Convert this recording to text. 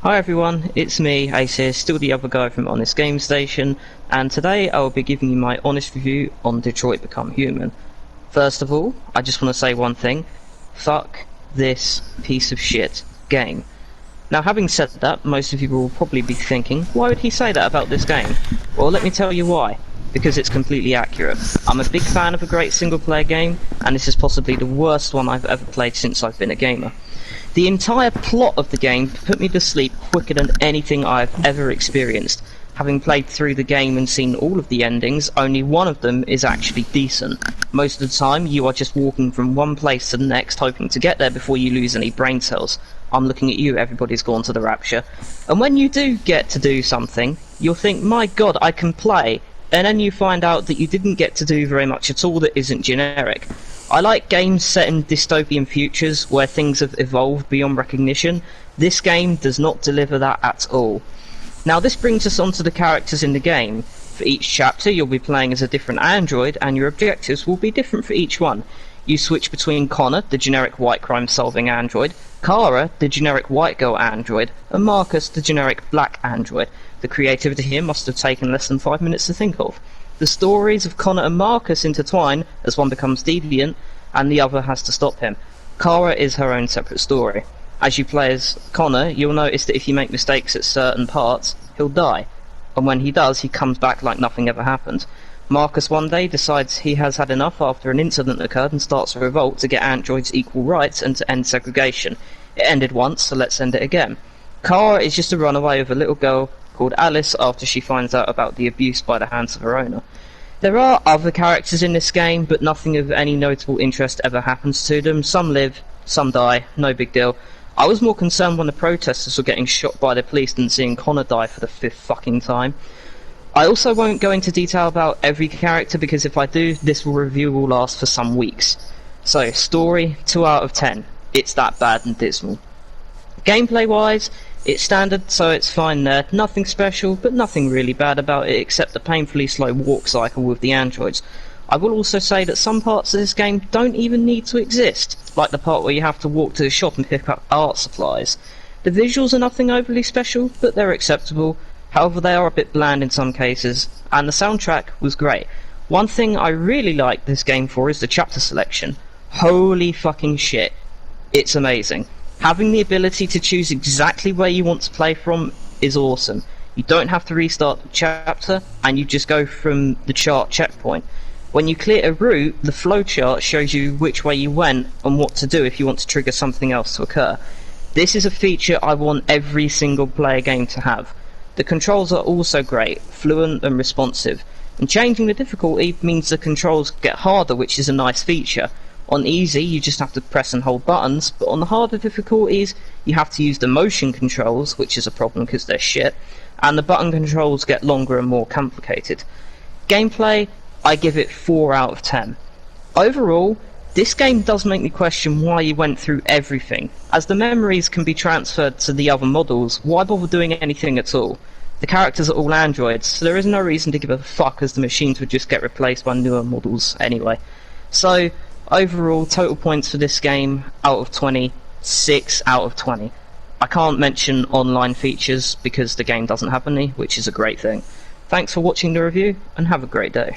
Hi everyone, it's me, Ace here, still the other guy from Honest Game Station, and today I will be giving you my honest review on Detroit Become Human. First of all, I just want to say one thing: fuck this piece of shit game. Now, having said that, most of you will probably be thinking, why would he say that about this game? Well, let me tell you why. Because it's completely accurate. I'm a big fan of a great single player game, and this is possibly the worst one I've ever played since I've been a gamer. The entire plot of the game put me to sleep quicker than anything I've ever experienced. Having played through the game and seen all of the endings, only one of them is actually decent. Most of the time, you are just walking from one place to the next, hoping to get there before you lose any brain cells. I'm looking at you, everybody's gone to the rapture. And when you do get to do something, you'll think, my god, I can play. And then you find out that you didn't get to do very much at all that isn't generic. I like games set in dystopian futures where things have evolved beyond recognition. This game does not deliver that at all. Now this brings us on to the characters in the game. For each chapter you'll be playing as a different android, and your objectives will be different for each one. You switch between Connor, the generic white crime solving android, Kara, the generic white girl android, and Marcus, the generic black android. The creativity here must have taken less than 5 minutes to think of. The stories of Connor and Marcus intertwine as one becomes deviant and the other has to stop him. Kara is her own separate story. As you play as Connor, you'll notice that if you make mistakes at certain parts, he'll die. And when he does, he comes back like nothing ever happened. Marcus one day decides he has had enough after an incident occurred and starts a revolt to get androids equal rights and to end segregation. It ended once, so let's end it again. Kara is just a runaway of a little girl called Alice after she finds out about the abuse by the hands of her owner. There are other characters in this game, but nothing of any notable interest ever happens to them. Some live, some die, no big deal. I was more concerned when the protesters were getting shot by the police than seeing Connor die for the 5th fucking time. I also won't go into detail about every character because if I do, this review will last for some weeks. So, story, 2 out of 10. It's that bad and dismal. Gameplay wise, it's standard, so it's fine there. Nothing special, but nothing really bad about it except the painfully slow walk cycle with the androids. I will also say that some parts of this game don't even need to exist, like the part where you have to walk to the shop and pick up art supplies. The visuals are nothing overly special, but they're acceptable. However, they are a bit bland in some cases, and the soundtrack was great. One thing I really like this game for is the chapter selection. Holy fucking shit, it's amazing. Having the ability to choose exactly where you want to play from is awesome. You don't have to restart the chapter, and you just go from the chart checkpoint. When you clear a route, the flowchart shows you which way you went and what to do if you want to trigger something else to occur. This is a feature I want every single player game to have. The controls are also great, fluent and responsive, and changing the difficulty means the controls get harder, which is a nice feature. On easy, you just have to press and hold buttons, but on the harder difficulties, you have to use the motion controls, which is a problem because they're shit, and the button controls get longer and more complicated. Gameplay, I give it 4 out of 10. Overall, this game does make me question why you went through everything. As the memories can be transferred to the other models, why bother doing anything at all? The characters are all androids, so there is no reason to give a fuck as the machines would just get replaced by newer models anyway. So, overall, total points for this game, out of 20, 6 out of 20. I can't mention online features because the game doesn't have any, which is a great thing. Thanks for watching the review, and have a great day.